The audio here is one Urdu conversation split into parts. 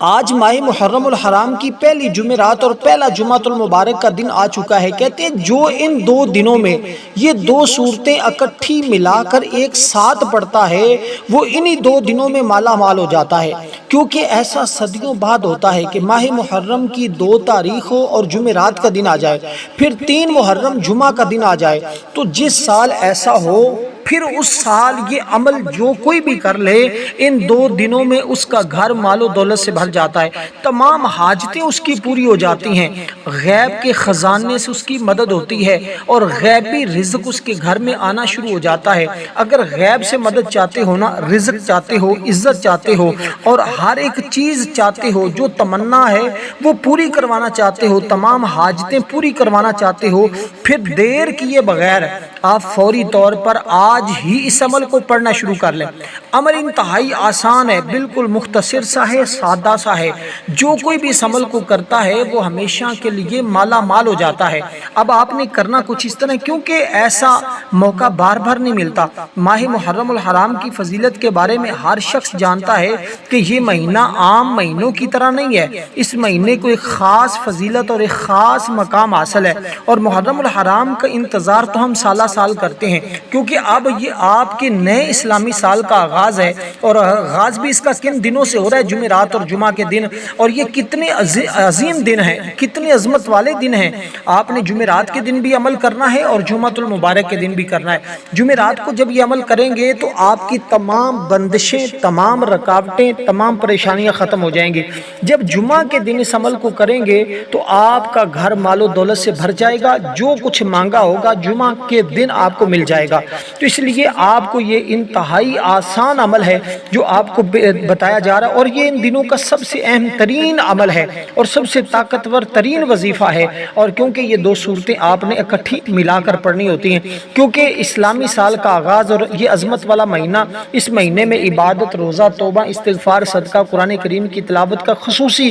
آج ماہ محرم الحرام کی پہلی جمعرات اور پہلا جمعۃ المبارک کا دن آ چکا ہے۔ کہتے ہیں جو ان دو دنوں میں یہ دو صورتیں اکٹھی ملا کر ایک ساتھ پڑھتا ہے وہ انہی دو دنوں میں مالا مال ہو جاتا ہے، کیونکہ ایسا صدیوں بعد ہوتا ہے کہ ماہ محرم کی 2 تاریخ ہو اور جمعرات کا دن آ جائے، پھر 3 محرم جمعہ کا دن آ جائے۔ تو جس سال ایسا ہو پھر اس سال یہ عمل جو کوئی بھی کر لے ان 2 دنوں میں اس کا گھر مال و دولت سے بھر جاتا ہے، تمام حاجتیں اس کی پوری ہو جاتی ہیں، غیب کے خزانے سے اس کی مدد ہوتی ہے اور غیبی رزق اس کے گھر میں آنا شروع ہو جاتا ہے۔ اگر غیب سے مدد چاہتے ہو نا، رزق چاہتے ہو، عزت چاہتے ہو اور ہر ایک چیز چاہتے ہو، جو تمنا ہے وہ پوری کروانا چاہتے ہو، تمام حاجتیں پوری کروانا چاہتے ہو، پھر دیر کیے بغیر آپ فوری طور پر آج ہی اس عمل کو پڑھنا شروع کر لیں۔ عمل انتہائی آسان ہے، بالکل مختصر سا ہے، سادہ سا ہے۔ جو کوئی بھی اس عمل کو کرتا ہے وہ ہمیشہ کے لیے مالا مال ہو جاتا ہے۔ اب آپ نے کرنا کچھ اس طرح، کیونکہ ایسا موقع بار بار نہیں ملتا۔ ماہ محرم الحرام کی فضیلت کے بارے میں ہر شخص جانتا ہے کہ یہ مہینہ عام مہینوں کی طرح نہیں ہے، اس مہینے کو ایک خاص فضیلت اور ایک خاص مقام حاصل ہے، اور محرم الحرام کا انتظار تو ہم سالہ سال کرتے ہیں، کیونکہ اب یہ آپ کے نئے اسلامی سال کا آغاز ہے، اور آغاز بھی اس کا کن دنوں سے ہو رہا ہے؟ جمعرات اور جمعہ کے دن، اور یہ کتنے عظیم دن ہیں، کتنے عظمت والے دن ہیں۔ آپ نے جمعرات کے دن بھی عمل کرنا ہے اور جمعۃ المبارک کے دن بھی کرنا ہے۔ جمعرات کو جب یہ عمل کریں گے تو آپ کی تمام بندشیں، تمام رکاوٹیں، تمام پریشانیاں ختم ہو جائیں گی۔ جب جمعہ کے دن اس عمل کو کریں گے تو آپ کا گھر مال و دولت سے بھر جائے گا، جو کچھ مانگا ہوگا جمعہ کے دن آپ کو مل جائے گا۔ تو اس لیے آپ کو یہ انتہائی آسان عمل ہے جو آپ کو بتایا جا رہا ہے، اور یہ ان دنوں کا سب سے اہم ترین عمل ہے اور سب سے طاقتور ترین وظیفہ ہے، اور کیونکہ یہ 2 صورتیں آپ نے اکٹھی ملا کر پڑھنی ہوتی ہیں، کیونکہ اسلامی سال کا آغاز اور یہ عظمت والا مہینہ، اس مہینے میں عبادت، روزہ، توبہ، استغفار، صدقہ، قرآن کریم کی تلاوت کا خصوصی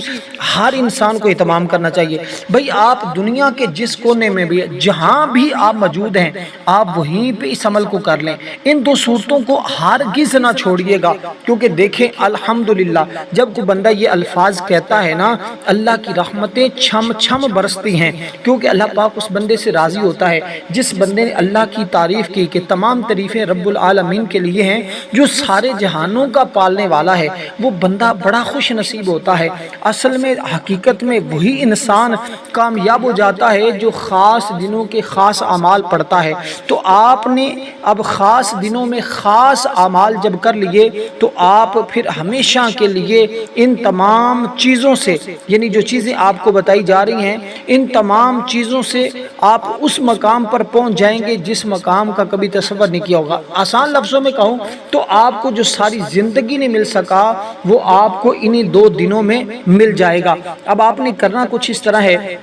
ہر انسان کو اہتمام کرنا چاہیے۔ بھئی آپ دنیا کے جس کونے میں بھی، جہاں بھی آپ موجود ہیں، آپ وہیں پہ اس عمل کو کر لیں۔ ان 2 صورتوں کو ہرگز نہ چھوڑیے گا، کیونکہ دیکھیں الحمدللہ جب کوئی بندہ یہ الفاظ کہتا ہے نا، اللہ کی رحمتیں چھم چھم برستی ہیں، کیونکہ اللہ پاک اس بندے سے راضی ہوتا ہے جس بندے نے اللہ کی تعریف کی کہ تمام تعریفیں رب العالمین کے لیے ہیں جو سارے جہانوں کا پالنے والا ہے، وہ بندہ بڑا خوش نصیب ہوتا ہے۔ اصل میں حقیقت میں وہی انسان کامیاب ہو جاتا ہے جو خاص دنوں کے خاص اعمال پڑھتا ہے۔ تو آپ نے اب خاص دنوں میں خاص اعمال جب کر لیے تو آپ پھر ہمیشہ کے لیے ان تمام چیزوں سے، یعنی جو چیزیں آپ کو بتائی جا رہی ہیں، ان تمام چیزوں سے آپ اس مقام پر پہنچ جائیں گے جس مقام کا کبھی تصور نہیں کیا ہوگا۔ آسان لفظوں میں کہوں تو آپ کو جو ساری زندگی نہیں مل سکا وہ آپ کو انہی 2 دنوں میں مل جائے گا۔ اب آپ نے کرنا کچھ اس طرح ہے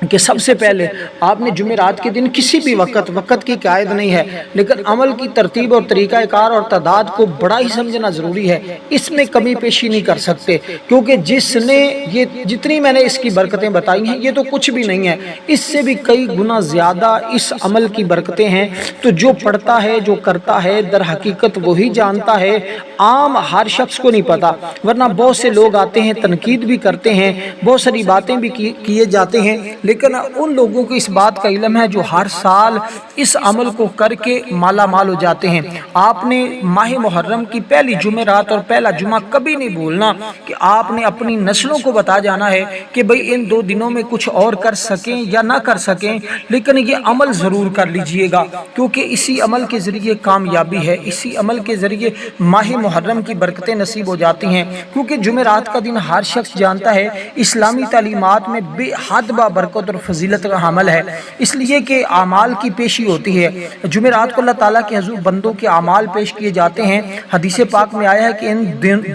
کہ سب سے پہلے آپ نے جمعرات کے دن کسی بھی وقت کی قائد نہیں ہے، لیکن عمل کی ترتیب اور طریقہ کار اور تعداد کو بڑا ہی سمجھنا ضروری ہے۔ اس میں کمی پیشی نہیں کر سکتے، کیونکہ جس نے یہ جتنی میں نے اس کی برکتیں بتائی ہیں یہ تو کچھ بھی نہیں ہے، اس سے بھی کئی گنا زیادہ اس عمل کی برکتیں ہیں۔ تو جو پڑھتا ہے، جو کرتا ہے، در حقیقت وہی جانتا ہے، عام ہر شخص کو نہیں پتا، ورنہ بہت سے لوگ آتے ہیں، تنقید بھی کرتے ہیں، بہت ساری باتیں بھی کیے جاتے ہیں، لیکن ان لوگوں کو اس بات کا علم ہے جو ہر سال اس عمل کو کر کے مالا مال ہو جاتے ہیں۔ آپ نے ماہ محرم کی پہلی جمعرات اور پہلا جمعہ کبھی نہیں بھولنا کہ آپ نے اپنی نسلوں کو بتا جانا ہے کہ بھئی ان 2 دنوں میں کچھ اور کر سکیں یا نہ کر سکیں، لیکن یہ عمل ضرور کر لیجئے گا، کیونکہ اسی عمل کے ذریعے کامیابی ہے، اسی عمل کے ذریعے ماہ محرم کی برکتیں نصیب ہو جاتی ہیں۔ کیونکہ جمعرات کا دن ہر شخص جانتا ہے اسلامی تعلیمات میں بے حد بابرکت اور فضیلت کا عمل ہے، اس لیے کہ اعمال کی پیشی ہوتی ہے۔ جمعرات کو اللہ تعالیٰ کے حضور بندوں کے اعمال پیش کیے جاتے ہیں۔ حدیث پاک میں آیا ہے کہ ان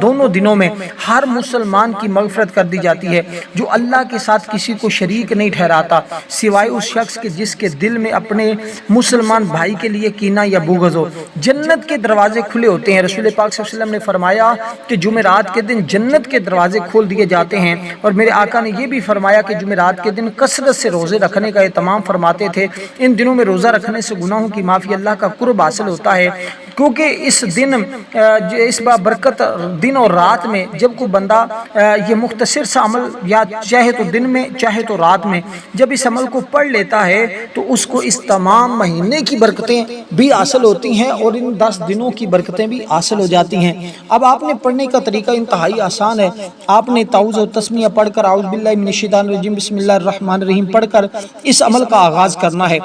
دونوں دنوں میں ہر مسلمان کی مغفرت کر دی جاتی ہے جو اللہ کے ساتھ کسی کو شریک نہیں ٹھہراتا، سوائے اس شخص کے جس کے دل میں اپنے مسلمان بھائی کے لیے کینہ یا بغض ہو۔ جنت کے دروازے کھلے ہوتے ہیں۔ رسول پاک صلی اللہ علیہ وسلم نے فرمایا کہ جمعرات کے دن جنت کے دروازے کھول دیے جاتے ہیں، اور میرے آقا نے یہ بھی فرمایا کہ جمعرات کے دن کثرت سے روزے رکھنے کا اہتمام فرماتے تھے۔ ان دنوں میں روزہ رکھنے سے گناہوں کی معافی، اللہ کا قرب حاصل ہوتا ہے، کیونکہ اس برکت دن اور رات میں جب کوئی بندہ یہ مختصر سا عمل یا چاہے تو دن میں چاہے تو رات میں جب اس عمل کو پڑھ لیتا ہے تو اس کو اس تمام مہینے کی برکتیں بھی حاصل ہوتی ہیں اور ان 10 دنوں کی برکتیں بھی حاصل ہو جاتی ہیں۔ اب آپ نے پڑھنے کا طریقہ انتہائی آسان ہے۔ آپ نے تعوذ و تسمیہ پڑھ کر اعوذ باللہ من الشیطان الرجیم بسم اللہ الرحمن الرحیم پڑھ کر اس عمل کا آغاز کرنا ہے۔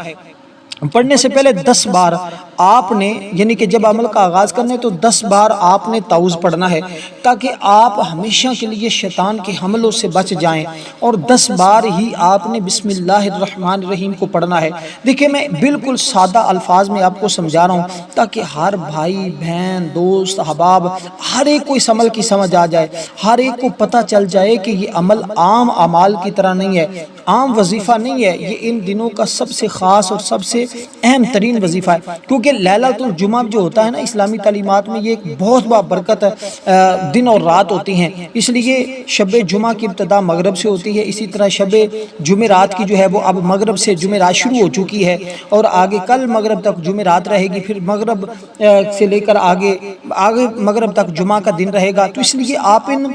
پڑھنے سے پہلے 10 بار آپ نے یعنی کہ جب عمل کا آغاز کرنے تو 10 بار آپ نے تعوذ پڑھنا ہے تاکہ آپ ہمیشہ کے لیے شیطان کے حملوں سے بچ جائیں، اور 10 بار ہی آپ نے بسم اللہ الرحمن الرحیم کو پڑھنا ہے۔ دیکھیں میں بالکل سادہ الفاظ میں آپ کو سمجھا رہا ہوں تاکہ ہر بھائی بہن دوست احباب ہر ایک کو اس عمل کی سمجھ آ جائے، ہر ایک کو پتہ چل جائے کہ یہ عمل عام اعمال کی طرح نہیں ہے، عام وظیفہ نہیں ہے، یہ ان دنوں کا سب سے خاص اور سب سے اہم ترین وظیفہ ہے، کیونکہ لیلۃ الجمعہ جو ہوتا ہے نا اسلامی تعلیمات میں یہ ایک بہت بڑا برکت دن اور رات ہوتی ہیں، اس لیے شب جمعہ کی ابتدا مغرب سے ہوتی ہے، اسی طرح شب جمعرات کی جو ہے وہ اب مغرب سے جمعرات شروع ہو چکی ہے اور آگے کل مغرب تک جمعرات رہے گی، پھر مغرب سے لے کر آگے مغرب تک جمعہ کا دن رہے گا، تو اس لیے آپ ان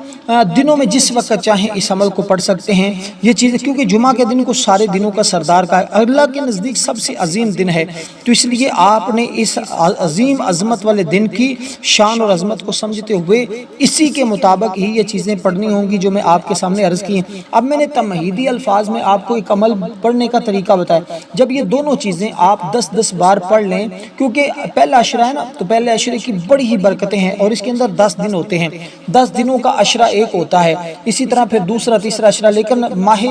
دنوں میں جس وقت چاہیں اس عمل کو پڑھ سکتے ہیں یہ چیزیں، کیونکہ جمعہ کے دن کو سارے دنوں کا سردار کا ہے، اللہ کے نزدیک سب سے عظیم دن ہے، تو اس لیے آپ نے اس عظیم عظمت والے دن کی شان اور عظمت کو سمجھتے ہوئے اسی کے مطابق ہی یہ چیزیں پڑھنی ہوں گی جو میں آپ کے سامنے عرض کی ہیں۔ اب میں نے تمہیدی الفاظ میں آپ کو ایک عمل پڑھنے کا طریقہ بتایا، جب یہ دونوں چیزیں آپ 10 بار پڑھ لیں، کیونکہ پہلا عشرہ ہے نا تو پہلے عشرے کی بڑی ہی برکتیں ہیں اور اس کے اندر 10 دن ہوتے ہیں، 10 دنوں کا عشرہ ایک ہوتا ہے، اسی طرح پھر دوسرا تیسرا عشرہ، لیکن ماہ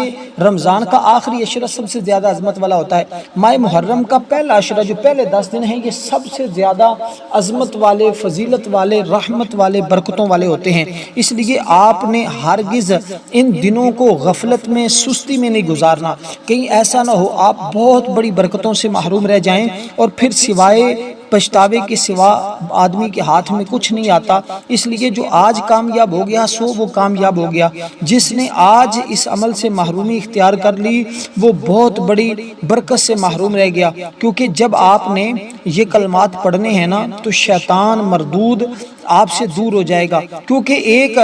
رمضان کا آخری عشرہ سب سے زیادہ عظمت والا ہوتا ہے، ماہ محرم کا پہلا عشرہ جو پہلے 10 دن ہیں یہ سب سے زیادہ عظمت والے فضیلت والے رحمت والے برکتوں والے ہوتے ہیں، اس لیے آپ نے ہرگز ان دنوں کو غفلت میں سستی میں نہیں گزارنا، کہیں ایسا نہ ہو آپ بہت بڑی برکتوں سے محروم رہ جائیں اور پھر سوائے پچھتاوے کے سوا آدمی کے ہاتھ میں کچھ نہیں آتا، اس لیے جو آج کامیاب ہو گیا سو وہ کامیاب ہو گیا، جس نے آج اس عمل سے محرومی اختیار کر لی وہ بہت بڑی برکت سے محروم رہ گیا، کیونکہ جب آپ نے یہ کلمات پڑھنے ہیں نا تو شیطان مردود آپ سے دور ہو جائے گا، کیونکہ ایک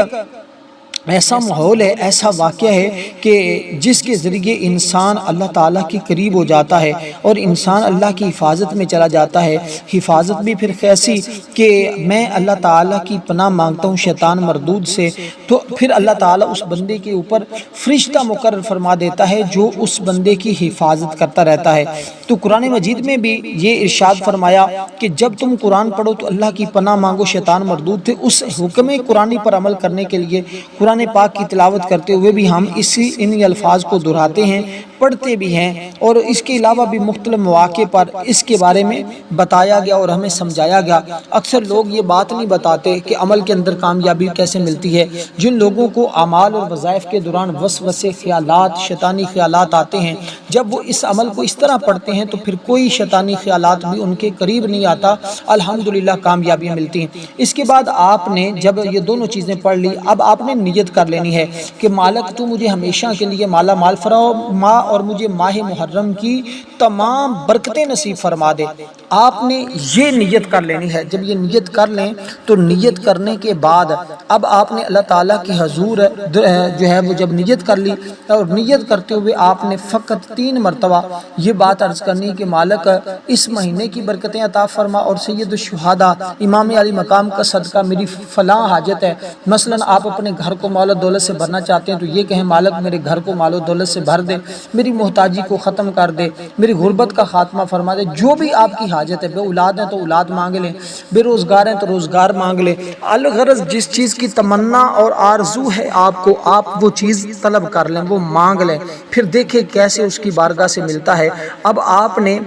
ایسا ماحول ہے، ایسا واقعہ ہے کہ جس کے ذریعے انسان اللہ تعالیٰ کے قریب ہو جاتا ہے اور انسان اللہ کی حفاظت میں چلا جاتا ہے، حفاظت بھی پھر کیسی کہ میں اللہ تعالیٰ کی پناہ مانگتا ہوں شیطان مردود سے، تو پھر اللہ تعالیٰ اس بندے کے اوپر فرشتہ مقرر فرما دیتا ہے جو اس بندے کی حفاظت کرتا رہتا ہے۔ تو قرآن مجید میں بھی یہ ارشاد فرمایا کہ جب تم قرآن پڑھو تو اللہ کی پناہ مانگو شیطان مردود تھے، اس حکم قرآنی پر عمل کرنے کے لیے قرآن پاک کی تلاوت کرتے ہوئے بھی ہم انہی الفاظ کو دہراتے ہیں، پڑھتے بھی ہیں، اور اس کے علاوہ بھی مختلف مواقع پر اس کے بارے میں بتایا گیا اور ہمیں سمجھایا گیا۔ اکثر لوگ یہ بات نہیں بتاتے کہ عمل کے اندر کامیابی کیسے ملتی ہے، جن لوگوں کو اعمال اور وظائف کے دوران وسوسے خیالات شیطانی خیالات آتے ہیں، جب وہ اس عمل کو اس طرح پڑھتے ہیں تو پھر کوئی شیطانی خیالات بھی ان کے قریب نہیں آتا، الحمدللہ کامیابیاں ملتی ہیں۔ اس کے بعد آپ نے جب یہ دونوں چیزیں پڑھ لی، اب آپ نے نیت کر لینی ہے کہ مالک تو مجھے ہمیشہ کے لیے مالا مال فرما اور مجھے ماہ محرم کی تمام برکتیں نصیب فرما دے، آپ نے یہ نیت کر لینی ہے۔ جب یہ نیت کر لیں تو نیت کرنے کے بعد اب آپ نے اللہ تعالیٰ کی حضور جو ہے وہ جب نیت کر لی، اور نیت کرتے ہوئے آپ نے فقط 3 مرتبہ یہ بات عرض کرنی کہ مالک اس مہینے کی برکتیں عطا فرما اور سید الشہداء امام علی مقام کا صدقہ میری فلاں حاجت ہے، مثلا آپ اپنے گھر کو مال و دولت سے بھرنا چاہتے ہیں تو یہ کہیں مالک میرے گھر کو مال و دولت سے بھر دے، میری محتاجی کو ختم کر دے، میری غربت کا خاتمہ فرما دے، جو بھی آپ کی حاجت ہے، بے اولاد ہیں تو اولاد مانگ لیں، بے روزگار ہیں تو روزگار مانگ لیں، الغرض جس چیز کی تمنا اور آرزو ہے آپ کو، آپ وہ چیز طلب کر لیں، وہ مانگ لیں، پھر دیکھیں کیسے اس کی بارگاہ سے ملتا ہے۔ اب آپ نے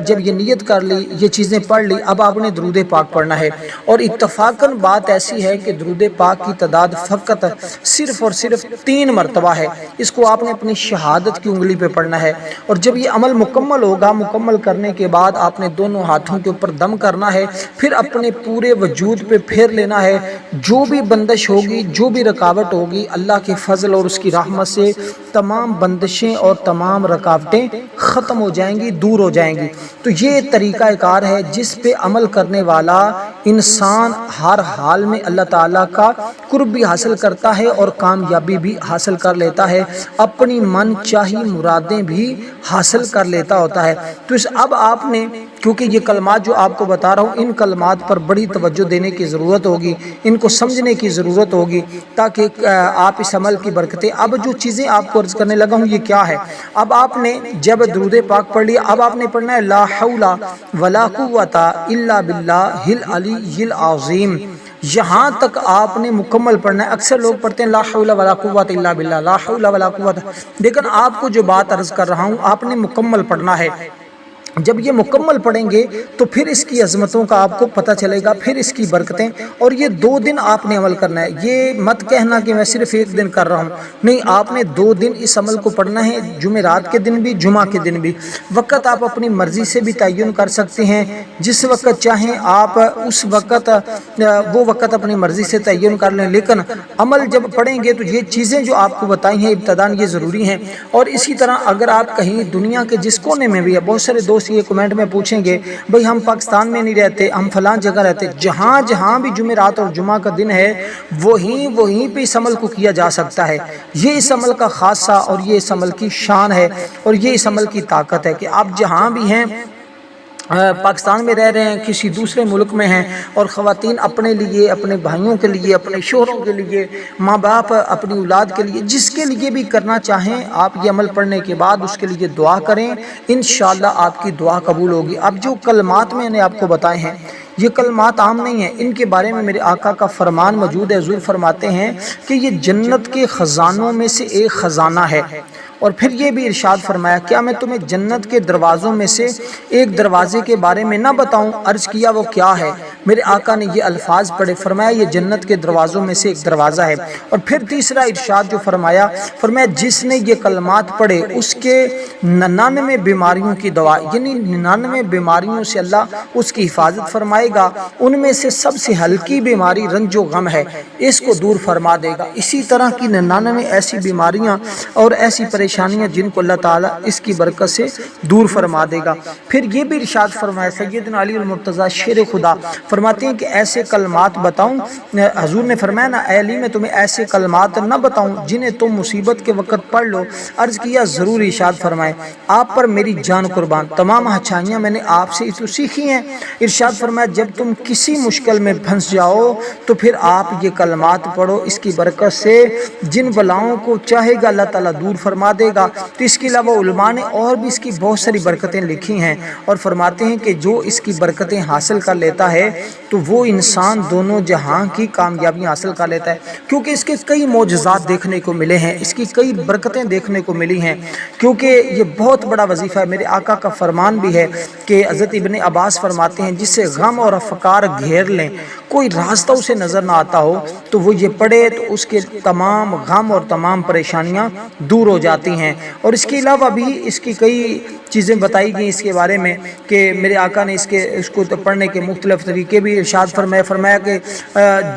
جب یہ نیت کر لی، یہ چیزیں پڑھ لی، اب آپ نے درود پاک پڑھنا ہے، اور اتفاقاً بات ایسی ہے کہ درود پاک کی تعداد فقط صرف اور صرف 3 مرتبہ ہے، اس کو آپ نے اپنی شہادت کی انگلی پہ پڑھنا ہے، اور جب یہ عمل مکمل ہوگا، مکمل کرنے کے بعد آپ نے دونوں ہاتھوں کے اوپر دم کرنا ہے، پھر اپنے پورے وجود پہ پھیر لینا ہے۔ جو بھی بندش ہوگی، جو بھی رکاوٹ ہوگی، اللہ کے فضل اور اس کی رحمت سے تمام بندشیں اور تمام رکاوٹیں ختم ہو جائیں گی، دور ہو جائیں گی۔ تو یہ طریقہ کار ہے جس پہ عمل کرنے والا انسان ہر حال میں اللہ تعالیٰ کا قرب بھی حاصل کرتا ہے اور کامیابی بھی حاصل کر لیتا ہے، اپنی من چاہی مرادیں بھی حاصل کر لیتا ہوتا ہے۔ تو اب آپ نے، کیونکہ یہ کلمات جو آپ کو بتا رہا ہوں، ان کلمات پر بڑی توجہ دینے کی ضرورت ہوگی، ان کو سمجھنے کی ضرورت ہوگی، تاکہ آپ اس عمل کی برکتیں، اب جو چیزیں آپ کو عرض کرنے لگا ہوں یہ کیا ہے۔ اب آپ نے جب درود پاک پڑھ لیا، اب آپ نے پڑھنا ہے لا حول ولا قوت الا باللہ العلی العظیم، یہاں تک آپ نے مکمل پڑھنا ہے۔ اکثر لوگ پڑھتے ہیں لا حول ولا قوت الا باللہ، لا حول ولا قوت، لیکن آپ کو جو بات عرض کر رہا ہوں آپ نے مکمل پڑھنا ہے۔ جب یہ مکمل پڑھیں گے تو پھر اس کی عظمتوں کا آپ کو پتہ چلے گا، پھر اس کی برکتیں، اور یہ 2 دن آپ نے عمل کرنا ہے۔ یہ مت کہنا کہ میں صرف 1 دن کر رہا ہوں، نہیں، آپ نے 2 دن اس عمل کو پڑھنا ہے، جمعرات کے دن بھی، جمعہ کے دن بھی۔ وقت آپ اپنی مرضی سے بھی تعین کر سکتے ہیں، جس وقت چاہیں آپ اس وقت وہ وقت اپنی مرضی سے تعین کر لیں، لیکن عمل جب پڑھیں گے تو یہ چیزیں جو آپ کو بتائی ہیں ابتداً یہ ضروری ہیں۔ اور اسی طرح اگر آپ کہیں دنیا کے جس کونے میں بھی ہے، بہت سارے دوست یہ کمنٹ میں پوچھیں گے بھئی ہم پاکستان میں نہیں رہتے، ہم فلاں جگہ رہتے، جہاں جہاں بھی جمعرات اور جمعہ کا دن ہے وہیں پہ اس عمل کو کیا جا سکتا ہے۔ یہ اس عمل کا خاصہ اور یہ اس عمل کی شان ہے اور یہ اس عمل کی طاقت ہے کہ آپ جہاں بھی ہیں، پاکستان میں رہ رہے ہیں، کسی دوسرے ملک میں ہیں، اور خواتین اپنے لیے، اپنے بھائیوں کے لیے، اپنے شوہروں کے لیے، ماں باپ اپنی اولاد کے لیے، جس کے لیے بھی کرنا چاہیں، آپ یہ عمل پڑھنے کے بعد اس کے لیے دعا کریں، انشاءاللہ آپ کی دعا قبول ہوگی۔ اب جو کلمات میں نے آپ کو بتائے ہیں یہ کلمات عام نہیں ہیں، ان کے بارے میں میرے آقا کا فرمان موجود ہے۔ حضور فرماتے ہیں کہ یہ جنت کے خزانوں میں سے ایک خزانہ ہے، اور پھر یہ بھی ارشاد فرمایا کیا میں تمہیں جنت کے دروازوں میں سے ایک دروازے کے بارے میں نہ بتاؤں؟ عرض کیا وہ کیا ہے؟ میرے آقا نے یہ الفاظ پڑھے، فرمایا یہ جنت کے دروازوں میں سے ایک دروازہ ہے۔ اور پھر تیسرا ارشاد جو فرمایا جس نے یہ کلمات پڑھے اس کے 99 بیماریوں کی دوا، یعنی 99 بیماریوں سے اللہ اس کی حفاظت فرمائے گا، ان میں سے سب سے ہلکی بیماری رنج و غم ہے، اس کو دور فرما دے گا۔ اسی طرح کی 99 ایسی بیماریاں اور ایسی پریشانیاں جن کو اللہ تعالیٰ اس کی برکت سے دور فرما دے گا۔ پھر یہ بھی ارشاد فرمایا سیدنا علی المرتضیٰ شیر خدا فرماتے ہیں کہ ایسے کلمات بتاؤں، حضور نے فرمایا نا اے علی میں تمہیں ایسے کلمات نہ بتاؤں جنہیں تم مصیبت کے وقت پڑھ لو؟ عرض کیا ضرور، ارشاد فرمائے آپ پر میری جان قربان، تمام اچھائیاں میں نے آپ سے تو سیکھی ہیں۔ ارشاد فرمایا جب تم کسی مشکل میں پھنس جاؤ تو پھر آپ یہ کلمات پڑھو، اس کی برکت سے جن بلاؤں کو چاہے گا اللہ تعالیٰ دور فرما دے گا۔ تو اس کے علاوہ علماء نے اور بھی اس کی بہت ساری برکتیں لکھی ہیں، اور فرماتے ہیں کہ جو اس کی برکتیں حاصل کر لیتا ہے تو وہ انسان دونوں جہاں کی کامیابی حاصل کر لیتا ہے، کیونکہ اس کے کئی معجزات دیکھنے کو ملے ہیں، اس کی کئی برکتیں دیکھنے کو ملی ہیں، کیونکہ یہ بہت بڑا وظیفہ ہے۔ میرے آقا کا فرمان بھی ہے کہ حضرت ابن عباس فرماتے ہیں جسے غم اور افکار گھیر لیں، کوئی راستہ اسے نظر نہ آتا ہو تو وہ یہ پڑھے تو اس کے تمام غم اور تمام پریشانیاں دور ہو جاتی ہیں۔ اور اس کے علاوہ بھی اس کی کئی چیزیں بتائی گئی اس کے بارے میں کہ میرے آقا نے اس کو پڑھنے کے مختلف طریقے بھی ارشاد فرمایا کہ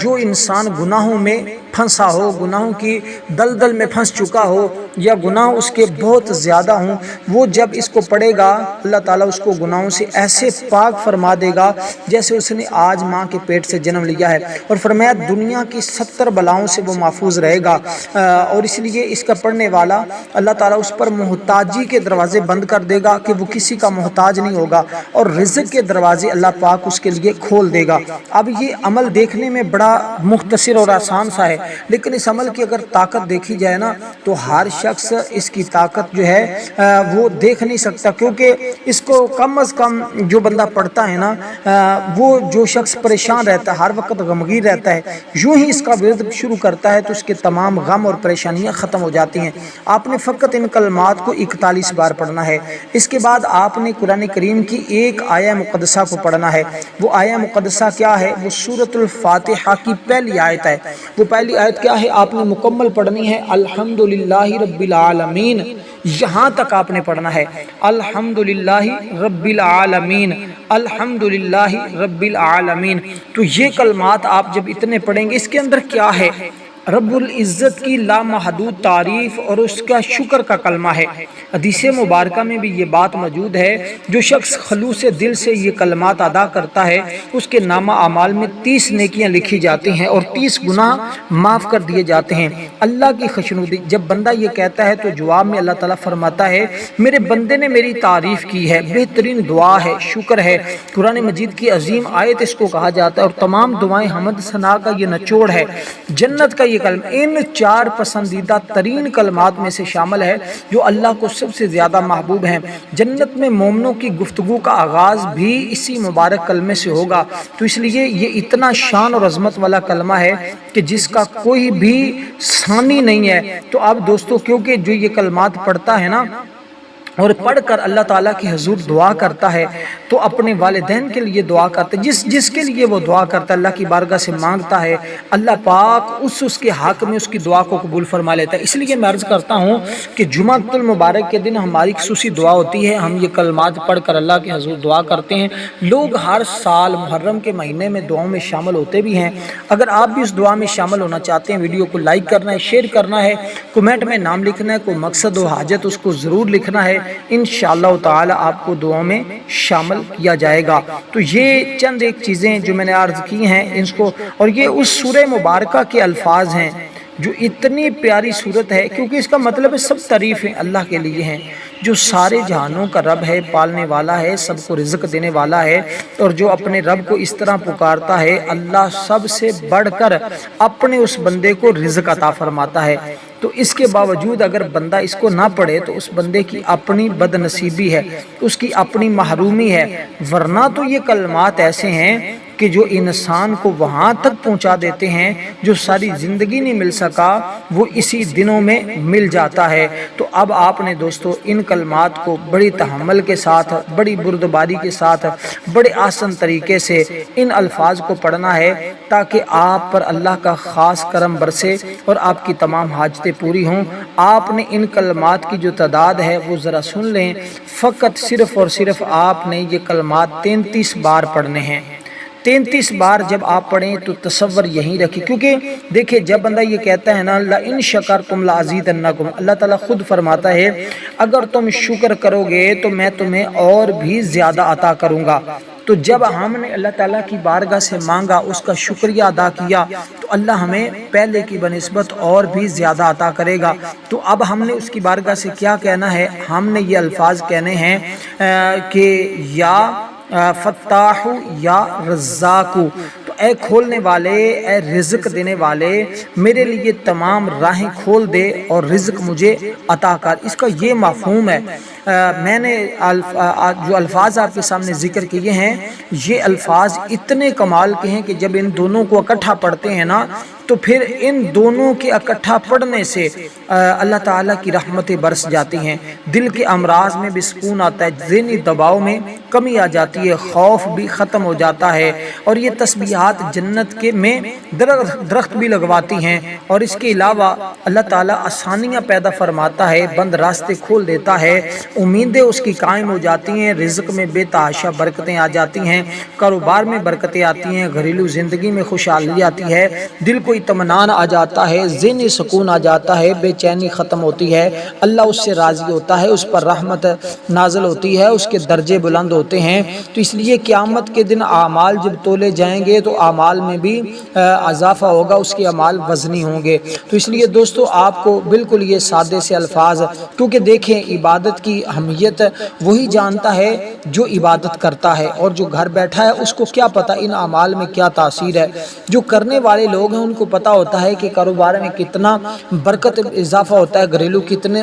جو انسان گناہوں میں پھنسا ہو، گناہوں کی دلدل میں پھنس چکا ہو یا گناہ اس کے بہت زیادہ ہوں، وہ جب اس کو پڑھے گا اللہ تعالیٰ اس کو گناہوں سے ایسے پاک فرما دے گا جیسے اس نے آج ماں کے پیٹ سے جنم لیا ہے۔ اور فرمایا دنیا کی 70 بلاؤں سے وہ محفوظ رہے گا، اور اس لیے اس کا پڑھنے والا اللہ تعالیٰ اس پر محتاجی کے دروازے بند کر دے گا کہ وہ کسی کا محتاج نہیں ہوگا، اور رزق کے دروازے اللہ پاک اس کے لیے کھول دے گا۔ اب یہ عمل دیکھنے میں بڑا مختصر اور آسان سا ہے، لیکن اس عمل کی اگر طاقت دیکھی جائے نا تو ہر شخص اس کی طاقت جو ہے وہ دیکھ نہیں سکتا، کیونکہ اس کو کم از کم جو بندہ پڑھتا ہے نا، وہ جو شخص پریشان رہتا ہے، ہر وقت غمگین رہتا ہے، یوں ہی اس کا ورد شروع کرتا ہے تو اس کے تمام غم اور پریشانیاں ختم ہو جاتی ہیں۔ آپ نے فقط ان کلمات کو 41 بار پڑھنا ہے۔ اس کے بعد آپ نے قرآن کریم کی ایک آیہ مقدسہ کو پڑھنا ہے۔ وہ آیہ مقدسہ کیا ہے؟ وہ سورۃ الفاتحہ کی پہلی آیت ہے۔ وہ پہلی آیت کیا ہے؟ آپ نے مکمل پڑھنی ہے الحمدللہ رب العالمین، یہاں تک آپ نے پڑھنا ہے الحمدللہ رب العالمین، الحمدللہ رب العالمین۔ تو یہ کلمات آپ جب اتنے پڑھیں گے، اس کے اندر کیا ہے؟ رب العزت کی لامحدود تعریف اور اس کا شکر کا کلمہ ہے۔ حدیث مبارکہ میں بھی یہ بات موجود ہے، جو شخص خلوص دل سے یہ کلمات ادا کرتا ہے اس کے نامہ اعمال میں 30 نیکیاں لکھی جاتی ہیں اور 30 گناہ معاف کر دیے جاتے ہیں۔ اللہ کی خوشنودی جب بندہ یہ کہتا ہے تو جواب میں اللہ تعالیٰ فرماتا ہے میرے بندے نے میری تعریف کی ہے، بہترین دعا ہے، شکر ہے۔ قرآن مجید کی عظیم آیت اس کو کہا جاتا ہے اور تمام دعائیں حمد ثنا کا یہ نچوڑ ہے۔ جنت کا یہ کلمہ ان 4 پسندیدہ ترین کلمات میں سے شامل ہے جو اللہ کو سب سے زیادہ محبوب ہیں۔ جنت میں مومنوں کی گفتگو کا آغاز بھی اسی مبارک کلمے سے ہوگا، تو اس لیے یہ اتنا شان اور عظمت والا کلمہ ہے کہ جس کا کوئی بھی ثانی نہیں ہے۔ تو اب دوستو، کیونکہ جو یہ کلمات پڑھتا ہے نا اور پڑھ کر اللہ تعالیٰ کی حضور دعا کرتا ہے تو اپنے والدین کے لیے دعا کرتا ہے، جس کے لیے وہ دعا کرتا ہے اللہ کی بارگاہ سے مانگتا ہے، اللہ پاک اس کے حق میں اس کی دعا کو قبول فرما لیتا ہے۔ اس لیے میں عرض کرتا ہوں کہ جمعہ المبارک کے دن ہماری خصوصی دعا ہوتی ہے، ہم یہ کلمات پڑھ کر اللہ کی حضور دعا کرتے ہیں۔ لوگ ہر سال محرم کے مہینے میں دعاؤں میں شامل ہوتے بھی ہیں۔ اگر آپ بھی اس دعا میں شامل ہونا چاہتے ہیں، ویڈیو کو لائک کرنا ہے، شیئر کرنا ہے، کمنٹ میں نام لکھنا ہے، کوئی مقصد و حاجت اس کو ضرور لکھنا ہے، انشاءاللہ تعالی آپ کو دعاؤں میں شامل کیا جائے گا۔ تو یہ چند ایک چیزیں جو میں نے عرض کی ہیں اس کو، اور یہ اس سورہ مبارکہ کے الفاظ ہیں جو اتنی پیاری صورت ہے، کیونکہ اس کا مطلب ہے سب تعریفیں اللہ کے لیے ہیں، جو سارے جہانوں کا رب ہے، پالنے والا ہے، سب کو رزق دینے والا ہے، اور جو اپنے رب کو اس طرح پکارتا ہے، اللہ سب سے بڑھ کر اپنے اس بندے کو رزق عطا فرماتا ہے۔ تو اس کے باوجود اگر بندہ اس کو نہ پڑھے تو اس بندے کی اپنی بد نصیبی ہے، اس کی اپنی محرومی ہے، ورنہ تو یہ کلمات ایسے ہیں کہ جو انسان کو وہاں تک پہنچا دیتے ہیں جو ساری زندگی نہیں مل سکا وہ اسی دنوں میں مل جاتا ہے۔ تو اب آپ نے دوستو ان کلمات کو بڑی تحمل کے ساتھ، بڑی بردباری کے ساتھ، بڑے آسان طریقے سے ان الفاظ کو پڑھنا ہے تاکہ آپ پر اللہ کا خاص کرم برسے اور آپ کی تمام حاجتیں پوری ہوں۔ آپ نے ان کلمات کی جو تعداد ہے وہ ذرا سن لیں، فقط صرف اور صرف آپ نے یہ کلمات 33 بار پڑھنے ہیں۔ 33 بار جب آپ پڑھیں تو تصور یہی رکھیں، کیونکہ دیکھیں جب بندہ یہ کہتا ہے نا لَإِن شَكَرْتُمْ لَأَزِيدَنَّكُمْ، اللہ تعالیٰ خود فرماتا ہے اگر تم شکر کرو گے تو میں تمہیں اور بھی زیادہ عطا کروں گا۔ تو جب ہم نے اللہ تعالیٰ کی بارگاہ سے مانگا، اس کا شکریہ ادا کیا، تو اللہ ہمیں پہلے کی بنسبت اور بھی زیادہ عطا کرے گا۔ تو اب ہم نے اس کی بارگاہ سے کیا کہنا ہے؟ ہم نے یہ الفاظ کہنے ہیں کہ یا فتاح یا رزاق، تو اے کھولنے والے، اے رزق دینے والے، میرے لیے تمام راہیں کھول دے اور رزق مجھے عطا کر۔ اس کا یہ مفہوم ہے۔ میں نے جو الفاظ آپ کے سامنے ذکر کیے ہیں یہ الفاظ اتنے کمال کے ہیں کہ جب ان دونوں کو اکٹھا پڑھتے ہیں نا تو پھر ان دونوں کے اکٹھا پڑھنے سے اللہ تعالیٰ کی رحمتیں برس جاتی ہیں، دل کے امراض میں بھی سکون آتا ہے، ذہنی دباؤ میں کمی آ جاتی ہے، خوف بھی ختم ہو جاتا ہے، اور یہ تسبیحات جنت کے میں درخت بھی لگواتی ہیں، اور اس کے علاوہ اللہ تعالیٰ آسانیاں پیدا فرماتا ہے، بند راستے کھول دیتا ہے، امیدیں اس کی قائم ہو جاتی ہیں، رزق میں بے تحاشا برکتیں آ جاتی ہیں، کاروبار میں برکتیں آتی ہیں، گھریلو زندگی میں خوشحالی آتی ہے، دل کو اطمینان آ جاتا ہے، ذہنی سکون آ جاتا ہے، بے چینی ختم ہوتی ہے، اللہ اس سے راضی ہوتا ہے، اس پر رحمت نازل ہوتی ہے، اس کے درجے بلند ہوتے ہیں۔ تو اس لیے قیامت کے دن اعمال جب تولے جائیں گے تو اعمال میں بھی اضافہ ہوگا، اس کے اعمال وزنی ہوں گے۔ تو اس لیے دوستو آپ کو بالکل یہ سادے سے الفاظ، کیونکہ دیکھیں عبادت کی اہمیت وہی جانتا ہے جو عبادت کرتا ہے، اور جو گھر بیٹھا ہے اس کو کیا پتہ ان اعمال میں کیا تاثیر ہے۔ جو کرنے والے لوگ ہیں ان کو پتہ ہوتا ہے کہ کاروبار میں کتنا برکت اضافہ ہوتا ہے، گھریلو کتنے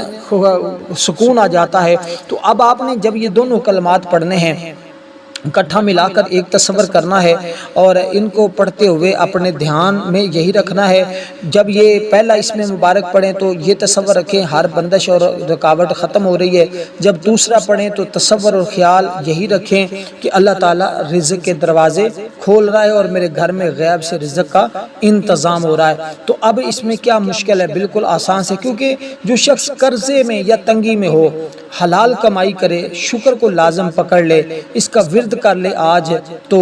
سکون آ جاتا ہے۔ تو اب آپ نے جب یہ دونوں کلمات پڑھنے ہیں اکٹھا ملا کر ایک تصور کرنا ہے اور ان کو پڑھتے ہوئے اپنے دھیان میں یہی رکھنا ہے۔ جب یہ پہلا اس میں مبارک پڑھیں تو یہ تصور رکھیں ہر بندش اور رکاوٹ ختم ہو رہی ہے۔ جب دوسرا پڑھیں تو تصور اور خیال یہی رکھیں کہ اللہ تعالیٰ رزق کے دروازے کھول رہا ہے اور میرے گھر میں غیب سے رزق کا انتظام ہو رہا ہے۔ تو اب اس میں کیا مشکل ہے؟ بالکل آسان سے، کیونکہ جو شخص قرضے میں یا تنگی میں ہو حلال کمائی کرے، شکر کو لازم پکڑ لے، اس کا ورد کر لے آج، تو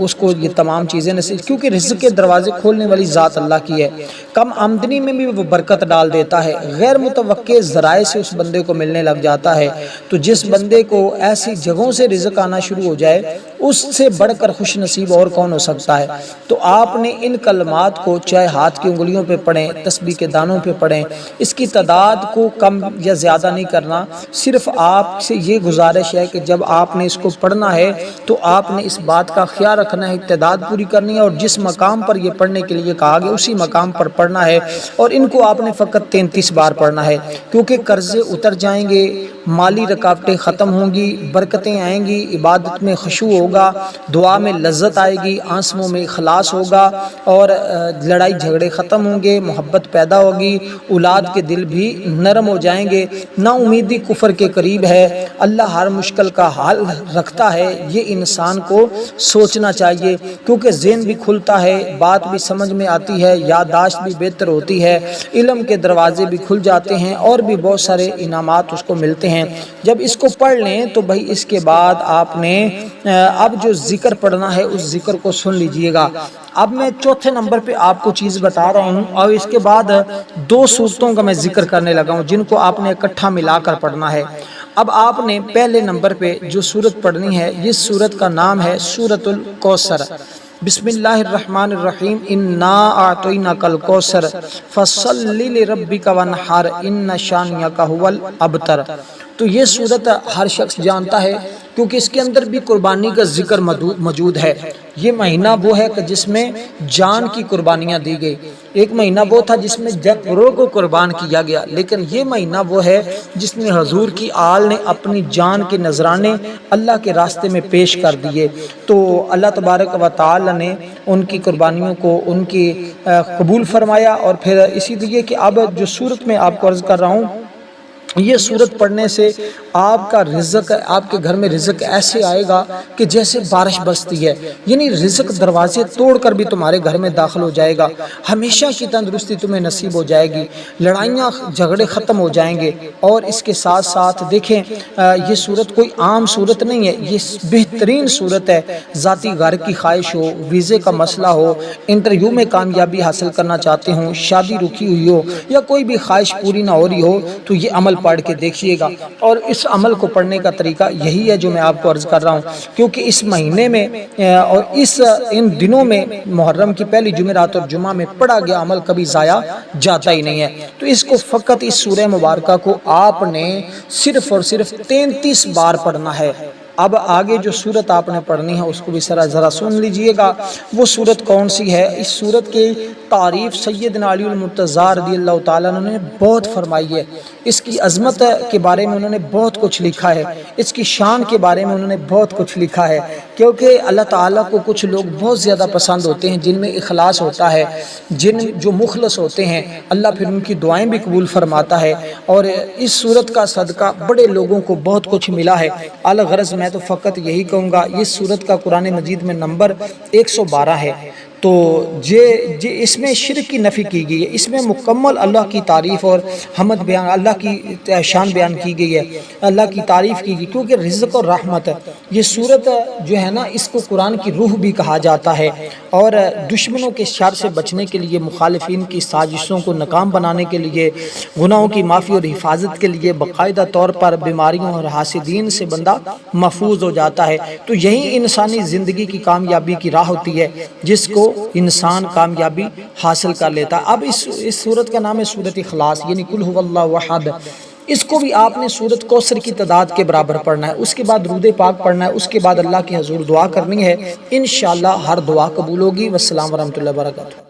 اس کو یہ تمام چیزیں نصیب، کیونکہ رزق کے دروازے کھولنے والی ذات اللہ کی ہے۔ کم آمدنی میں بھی وہ برکت ڈال دیتا ہے، غیر متوقع ذرائع سے اس بندے کو ملنے لگ جاتا ہے۔ تو جس بندے کو ایسی جگہوں سے رزق آنا شروع ہو جائے، اس سے بڑھ کر خوش نصیب اور کون ہو سکتا ہے؟ تو آپ نے ان کلمات کو چاہے ہاتھ کی انگلیوں پہ پڑھیں، تسبیح کے دانوں پہ پڑھیں، اس کی تعداد کو کم یا زیادہ نہیں کرنا، صرف آپ سے یہ گزارش ہے کہ جب آپ نے اس کو پڑھنا ہے تو آپ نے اس بات کا خیال رکھنا ہے، تعداد پوری کرنی ہے، اور جس مقام پر یہ پڑھنے کے لیے کہا گیا اسی مقام پر پڑھنا ہے، اور ان کو آپ نے فقط 33 بار پڑھنا ہے، کیونکہ قرضے اتر جائیں گے، مالی رکاوٹیں ختم ہوں گی، برکتیں آئیں گی، عبادت میں خشوع ہوگا، دعا میں لذت آئے گی، آنسوؤں میں اخلاص ہوگا، اور لڑائی جھگڑے ختم ہوں گے، محبت پیدا ہوگی، اولاد کے دل بھی نرم ہو جائیں گے، نا امیدی کفر کے قریب ہے، اللہ ہر مشکل کا حل رکھتا ہے، یہ انسان کو سوچنا چاہیے، کیونکہ ذہن بھی کھلتا ہے، بات بھی سمجھ میں آتی ہے، یادداشت بھی بہتر ہوتی ہے، علم کے دروازے بھی کھل جاتے ہیں، اور بھی بہت سارے انعامات اس کو ملتے ہیں۔ جب اس کو پڑھ لیں تو بھائی اس کے بعد آپ نے اب جو ذکر پڑھنا ہے اس ذکر کو سن لیجئے گا۔ اب میں چوتھے نمبر پہ آپ کو چیز بتا رہا ہوں، اور اس کے بعد 2 صورتوں کا میں ذکر کرنے لگا ہوں جن کو آپ نے اکٹھا ملا کر پڑھنا ہے۔ اب آپ نے پہلے نمبر پہ جو سورت پڑھنی ہے، اس سورت کا نام ہے سورۃ الکوثر۔ بسم اللہ الرحمن الرحیم، انا اعطیناک الکوثر فصل لربک وانحر ان شانئک ھو الابتر۔ تو یہ سورت ہر شخص جانتا ہے کیونکہ اس کے اندر بھی قربانی کا ذکر موجود ہے۔ یہ مہینہ وہ ہے کہ جس میں جان کی قربانیاں دی گئی، ایک مہینہ وہ تھا جس میں جانوروں کو قربان کیا گیا، لیکن یہ مہینہ وہ ہے جس میں حضور کی آل نے اپنی جان کے نذرانے اللہ کے راستے میں پیش کر دیے۔ تو اللہ تبارک و تعالی نے ان کی قربانیوں کو ان کی قبول فرمایا، اور پھر اسی لیے کہ اب جو سورت میں آپ کو عرض کر رہا ہوں، یہ سورت پڑھنے سے آپ کا رزق، آپ کے گھر میں رزق ایسے آئے گا کہ جیسے بارش برستی ہے، یعنی رزق دروازے توڑ کر بھی تمہارے گھر میں داخل ہو جائے گا، ہمیشہ کی تندرستی تمہیں نصیب ہو جائے گی، لڑائیاں جھگڑے ختم ہو جائیں گے۔ اور اس کے ساتھ ساتھ دیکھیں یہ سورت کوئی عام سورت نہیں ہے، یہ بہترین سورت ہے۔ ذاتی گھر کی خواہش ہو، ویزے کا مسئلہ ہو، انٹرویو میں کامیابی حاصل کرنا چاہتے ہوں، شادی رکی ہوئی ہو، یا کوئی بھی خواہش پوری نہ ہو رہی ہو، تو یہ عمل پڑھ کے دیکھیے گا۔ اور اس عمل کو پڑھنے کا طریقہ یہی ہے جو میں آپ کو عرض کر رہا ہوں، کیونکہ اس مہینے میں اور ان دنوں میں محرم کی پہلی جمعرات اور جمعہ میں پڑھا گیا عمل کبھی ضائع جاتا ہی نہیں ہے۔ تو اس کو فقط اس سورہ مبارکہ کو آپ نے صرف اور صرف 33 بار پڑھنا ہے۔ اب آگے جو سورت آپ نے پڑھنی ہے اس کو بھی ذرا سن لیجئے گا۔ وہ سورت کون سی ہے؟ اس سورت کی تعریف سیدنا علی المرتضیٰ رضی اللہ تعالیٰ عنہ نے بہت فرمائی ہے، اس کی عظمت کے بارے میں انہوں نے بہت کچھ لکھا ہے، اس کی شان کے بارے میں انہوں نے بہت کچھ لکھا ہے، کیونکہ اللہ تعالیٰ کو کچھ لوگ بہت زیادہ پسند ہوتے ہیں جن میں اخلاص ہوتا ہے، جو مخلص ہوتے ہیں، اللہ پھر ان کی دعائیں بھی قبول فرماتا ہے۔ اور اس سورت کا صدقہ بڑے لوگوں کو بہت کچھ ملا ہے۔ الغرض میں تو فقط یہی کہوں گا، اس سورت کا قرآن مجید میں نمبر 112 ہے۔ تو اس میں شرک کی نفی کی گئی ہے، اس میں مکمل اللہ کی تعریف اور حمد بیان، اللہ کی شان بیان کی گئی ہے، اللہ کی تعریف کی گئی، کیونکہ رزق اور رحمت یہ سورت جو ہے نا، اس کو قرآن کی روح بھی کہا جاتا ہے، اور دشمنوں کے شر سے بچنے کے لیے، مخالفین کی سازشوں کو ناکام بنانے کے لیے، گناہوں کی معافی اور حفاظت کے لیے، باقاعدہ طور پر بیماریوں اور حاسدین سے بندہ محفوظ ہو جاتا ہے۔ تو یہی انسانی زندگی کی کامیابی کی راہ ہوتی ہے جس کو انسان کامیابی حاصل کر لیتا ہے۔ اب اس سورت کا نام ہے سورۃ اخلاص، یعنی قل ھو اللہ احد۔ اس کو بھی آپ نے سورۃ کوثر کی تعداد کے برابر پڑھنا ہے، اس کے بعد درود پاک پڑھنا ہے، اس کے بعد اللہ کے حضور دعا کرنی ہے، انشاءاللہ ہر دعا قبول ہوگی۔ والسلام ورحمۃ اللہ وبرکاتہ۔